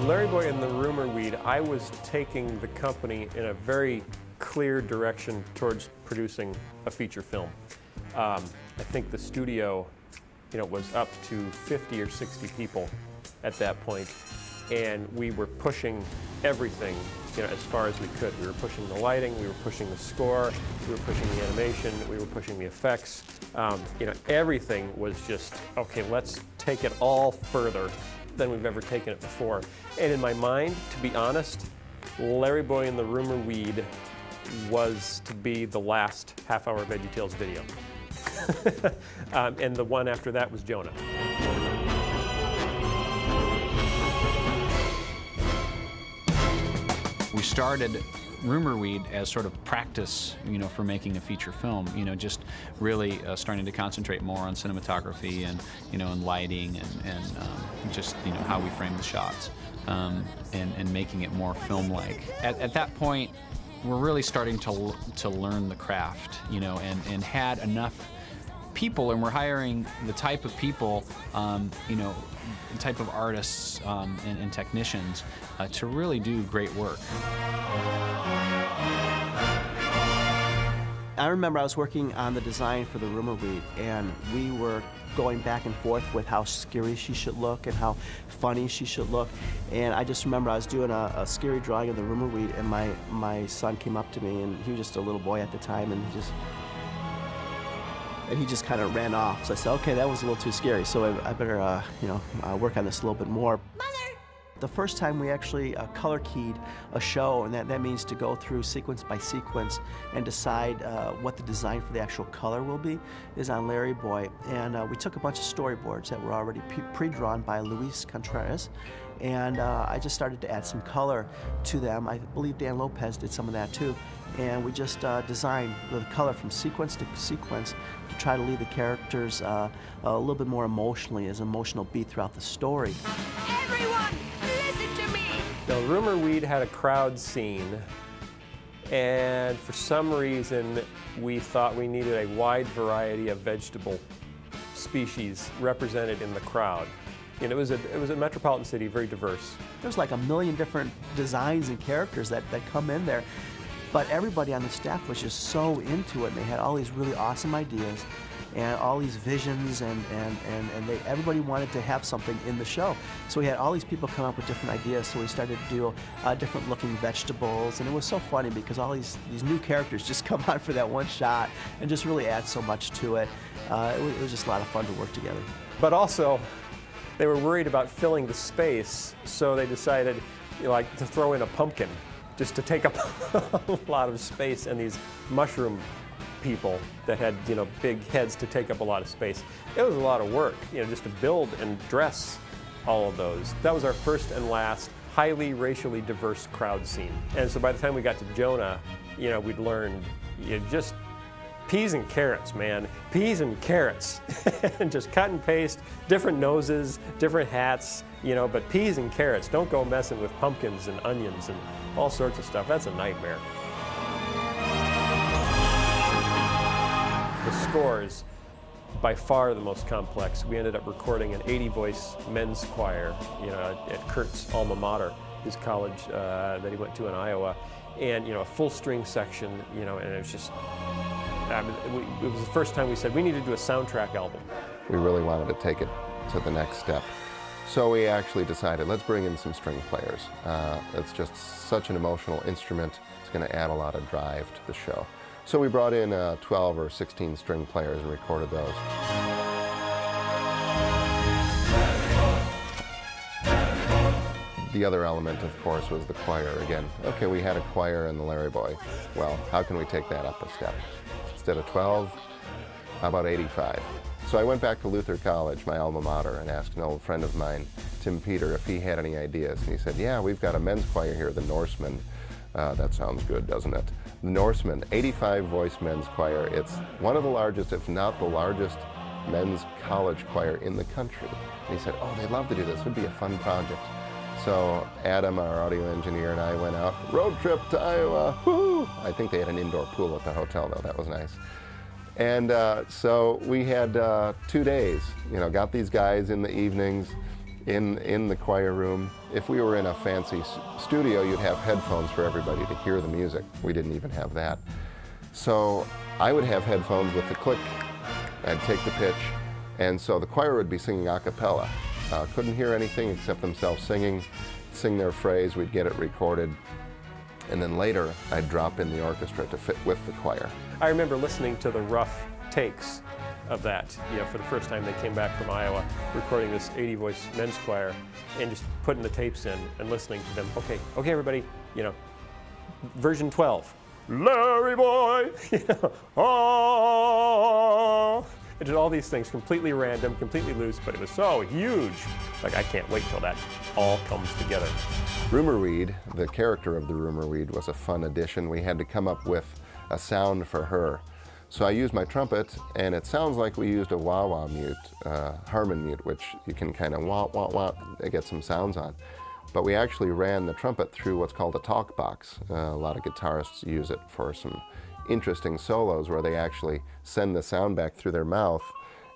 Larry Boy and the Rumor Weed, I was taking the company in a very clear direction towards producing a feature film. I think the studio, was up to 50 or 60 people at that point, and we were pushing everything, as far as we could. We were pushing the lighting, we were pushing the score, we were pushing the animation, we were pushing the effects. Everything was just, okay, let's take it all further than we've ever taken it before. And in my mind, to be honest, Larry Boy and the Rumor Weed was to be the last half-hour VeggieTales video. And the one after that was Jonah. We started Rumor Weed as sort of practice, for making a feature film. Just really starting to concentrate more on cinematography and lighting and just how we frame the shots and making it more film-like. At that point, we're really starting to learn the craft, and had enough people, and we're hiring the type of people, the type of artists and technicians to really do great work. I remember I was working on the design for the Rumor Weed, and we were going back and forth with how scary she should look and how funny she should look. And I just remember I was doing a scary drawing of the Rumor Weed, and my son came up to me, and he was just a little boy at the time, and he just kind of ran off. So I said, okay, that was a little too scary, so I better work on this a little bit more. The first time we actually color keyed a show, and that means to go through sequence by sequence and decide what the design for the actual color will be, is on Larry Boy. And we took a bunch of storyboards that were already pre-drawn by Luis Contreras, and I just started to add some color to them. I believe Dan Lopez did some of that too. And we just designed the color from sequence to sequence to try to lead the characters a little bit more emotionally, as an emotional beat throughout the story. Everyone, listen to me! The Rumor Weed had a crowd scene, and for some reason we thought we needed a wide variety of vegetable species represented in the crowd. It was a metropolitan city, very diverse. There's like 1 million different designs and characters that come in there. But everybody on the staff was just so into it, and they had all these really awesome ideas and all these visions, and everybody wanted to have something in the show. So we had all these people come up with different ideas, so we started to do different looking vegetables, and it was so funny because all these new characters just come on for that one shot and just really add so much to it. It was just a lot of fun to work together. But also, they were worried about filling the space, so they decided to throw in a pumpkin, just to take up a lot of space, and these mushroom people that had, big heads to take up a lot of space. It was a lot of work, just to build and dress all of those. That was our first and last highly racially diverse crowd scene. And so by the time we got to Jonah, we'd learned just peas and carrots, man. Peas and carrots. And just cut and paste, different noses, different hats, but peas and carrots. Don't go messing with pumpkins and onions and all sorts of stuff. That's a nightmare. The scores, by far the most complex. We ended up recording an 80-voice men's choir, at Kurt's alma mater, his college that he went to in Iowa, and a full string section, and it was just, it was the first time we said we need to do a soundtrack album. We really wanted to take it to the next step. So we actually decided, let's bring in some string players. It's just such an emotional instrument. It's going to add a lot of drive to the show. So we brought in 12 or 16 string players and recorded those. The other element, of course, was the choir again. Okay, we had a choir in the Larry Boy. Well, how can we take that up a step? Instead of 12, how about 85? So I went back to Luther College, my alma mater, and asked an old friend of mine, Tim Peter, if he had any ideas. And he said, yeah, we've got a men's choir here, the Norsemen. That sounds good, doesn't it? The Norsemen, 85-voice men's choir. It's one of the largest, if not the largest, men's college choir in the country. And he said, oh, they'd love to do this. It would be a fun project. So Adam, our audio engineer, and I went out, road trip to Iowa. Woo! I think they had an indoor pool at the hotel, though. That was nice. And so we had 2 days, got these guys in the evenings, in the choir room. If we were in a fancy studio, you'd have headphones for everybody to hear the music. We didn't even have that. So I would have headphones with the click. I'd take the pitch, and so the choir would be singing a cappella. Couldn't hear anything except themselves sing their phrase. We'd get it recorded, and then later I'd drop in the orchestra to fit with the choir. I remember listening to the rough takes of that, for the first time they came back from Iowa, recording this 80-voice men's choir, and just putting the tapes in and listening to them. Okay, everybody, version 12. Larry boy, oh. It did all these things completely random, completely loose, but it was so huge. Like, I can't wait till that all comes together. Rumorweed, the character of the Rumorweed, was a fun addition. We had to come up with a sound for her. So I used my trumpet, and it sounds like we used a wah-wah mute, Harmon mute, which you can kind of wah-wah-wah get some sounds on. But we actually ran the trumpet through what's called a talk box. A lot of guitarists use it for some interesting solos where they actually send the sound back through their mouth,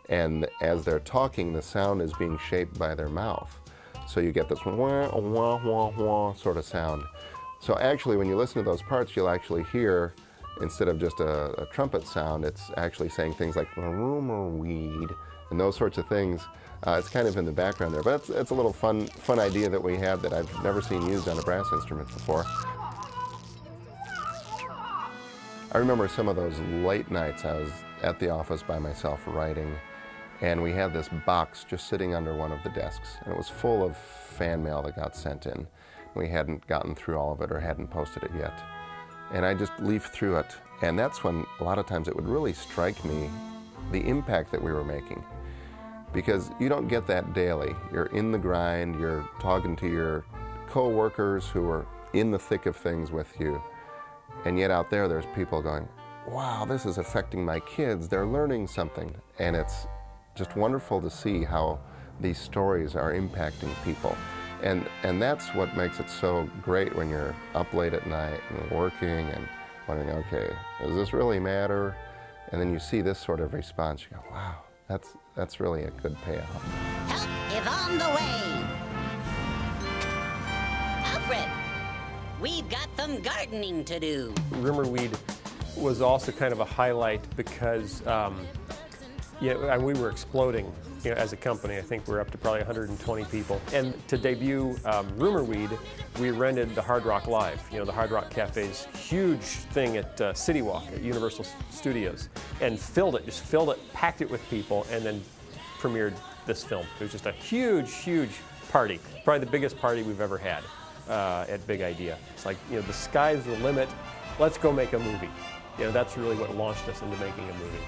and as they're talking, the sound is being shaped by their mouth. So you get this wah, wah, wah, wah sort of sound. So actually, when you listen to those parts, you'll actually hear, instead of just a trumpet sound, it's actually saying things like Rumorweed and those sorts of things. It's kind of in the background there, but it's a little fun idea that we had that I've never seen used on a brass instrument before. I remember some of those late nights I was at the office by myself writing, and we had this box just sitting under one of the desks, and it was full of fan mail that got sent in. We hadn't gotten through all of it or hadn't posted it yet. And I just leafed through it, and that's when a lot of times it would really strike me the impact that we were making. Because you don't get that daily. You're in the grind, you're talking to your co-workers who are in the thick of things with you, and yet out there's people going, wow, this is affecting my kids, they're learning something. And it's just wonderful to see how these stories are impacting people. And that's what makes it so great when you're up late at night and working and wondering, okay, does this really matter? And then you see this sort of response, you go, wow, that's really a good payoff. Help is on the way. Alfred, we've got some gardening to do. Rumorweed was also kind of a highlight because we were exploding as a company. I think we're up to probably 120 people. And to debut Rumorweed, we rented the Hard Rock Live, the Hard Rock Cafe's huge thing at City Walk at Universal Studios, and filled it, packed it with people, and then premiered this film. It was just a huge, huge party. Probably the biggest party we've ever had at Big Idea. It's like, the sky's the limit. Let's go make a movie. That's really what launched us into making a movie.